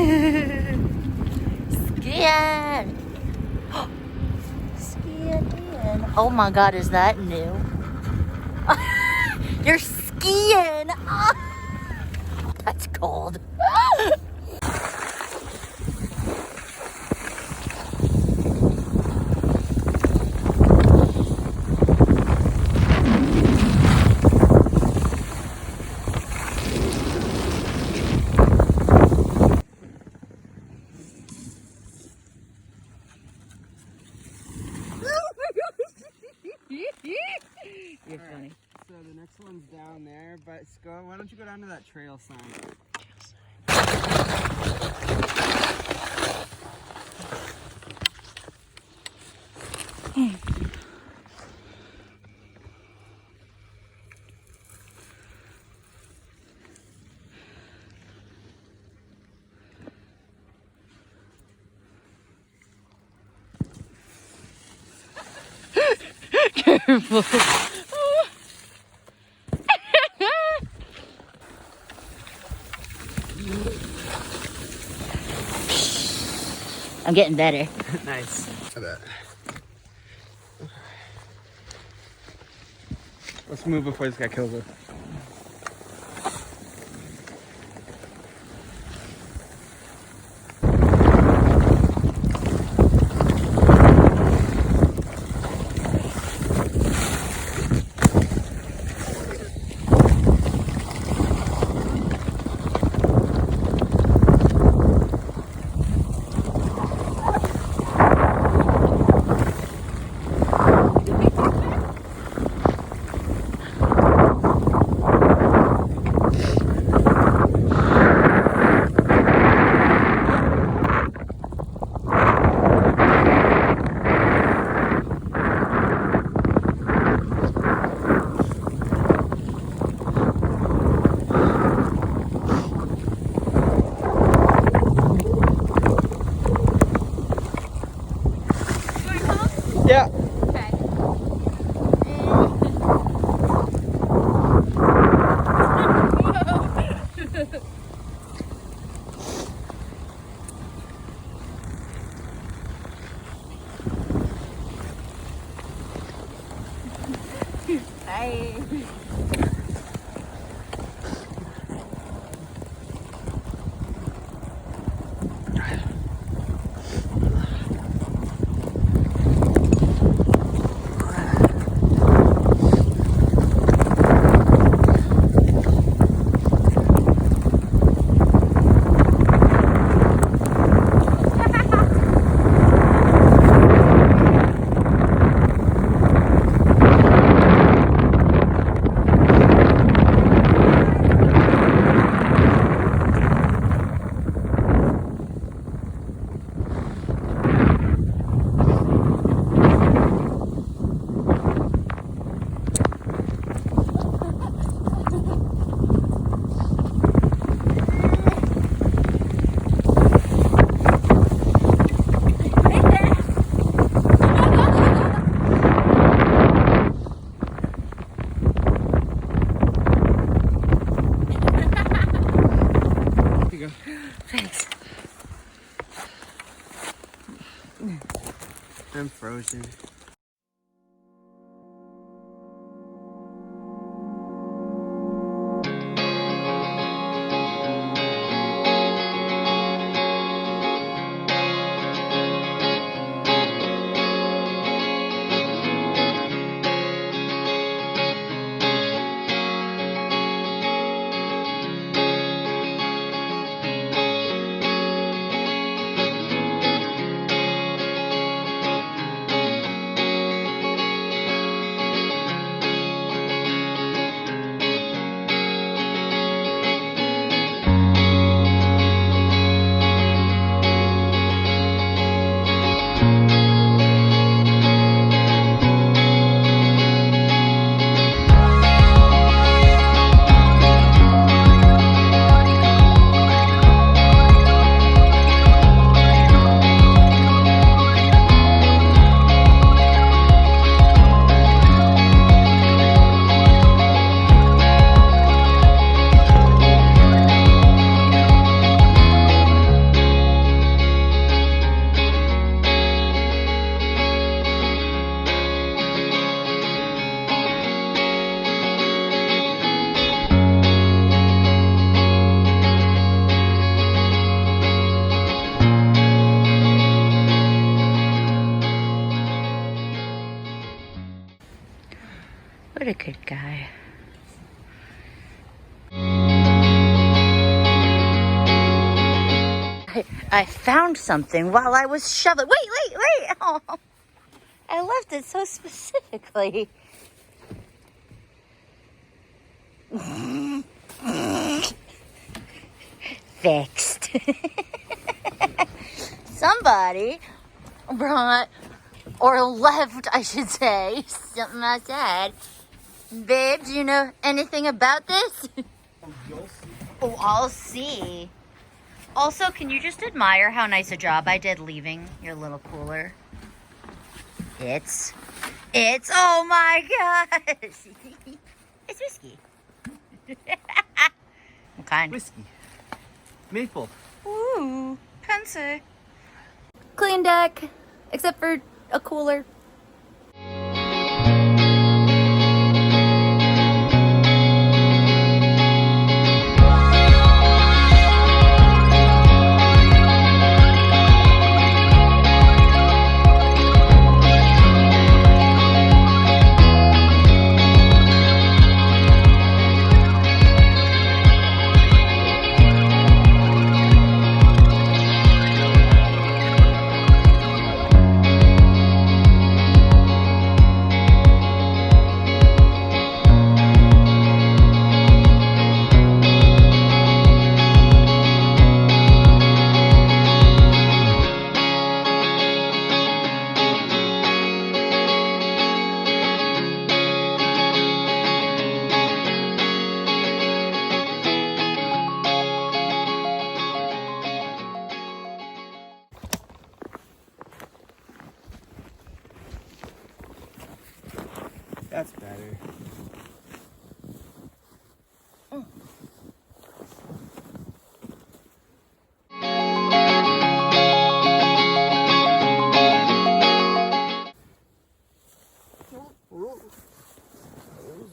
Skiing. Skiing. Oh my God, is that new? You're skiing. That's cold. You're funny. So the next one's down there, but Scott, why don't you go down to that trail sign? Careful. I'm getting better. Nice. I bet. Let's move before this guy kills us. Yeah. Okay. Bye. Thanks. I'm frozen. What a good guy. I found something while I was shoveling. Wait. Oh, I left it so specifically. Fixed. Somebody brought, or left, I should say, something outside. Babe, do you know anything about this? Oh, I'll see. Also, can you just admire how nice a job I did leaving your little cooler? It's, oh my gosh. It's whiskey. What kind? Whiskey. Maple. Ooh, fancy. Clean deck, except for a cooler. That's better.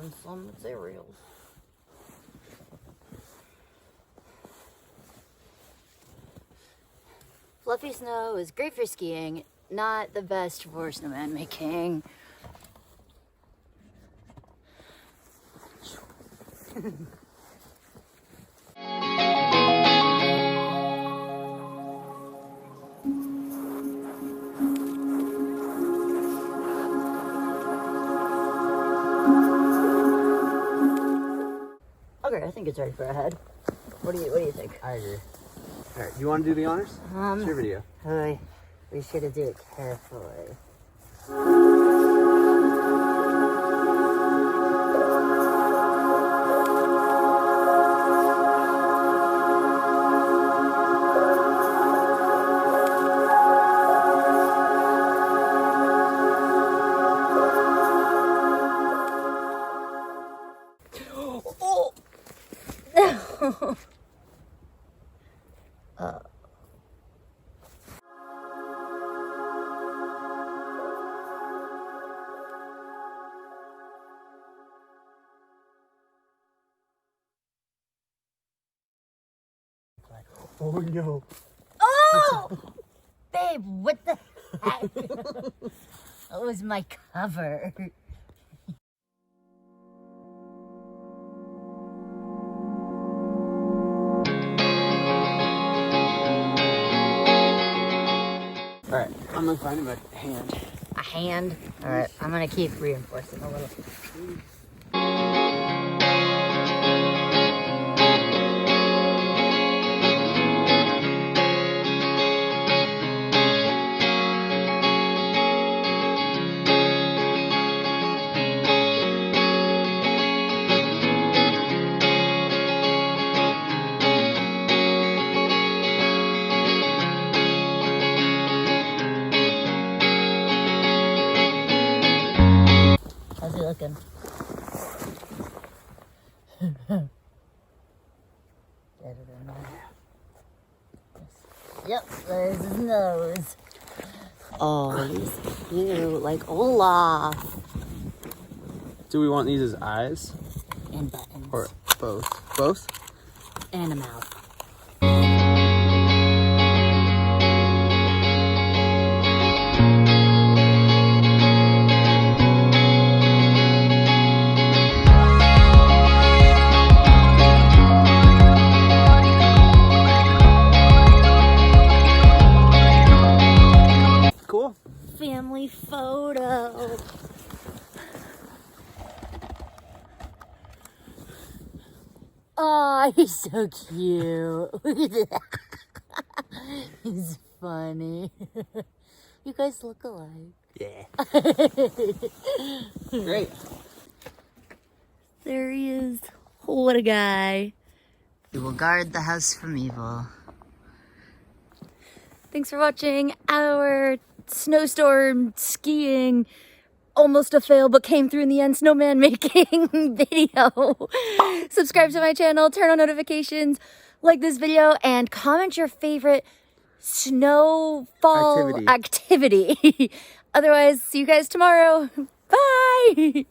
And some materials. Fluffy snow is great for skiing, not the best for snowman making. Okay, I think it's ready for a head. What do you think? I agree. All right, you want to do the honors? It's your video. We should do it carefully. Oh no. Oh! Babe, what the heck? That was my cover. Alright, I'm gonna find my hand. A hand? Alright, I'm gonna keep reinforcing a little. How's he looking? Yep, there's his nose. Oh, he's cute, like Olaf. Do we want these as eyes? And buttons. Or both? Both? And a mouth. photo. Oh, he's so cute. Look at that. He's funny. You guys look alike. Yeah. Great. There he is. What a guy. He will guard the house from evil. Thanks for watching our snowstorm skiing, almost a fail but came through in the end, snowman making video. Subscribe to my channel, turn on notifications, like this video, and comment your favorite snowfall activity. Otherwise, see you guys tomorrow. Bye!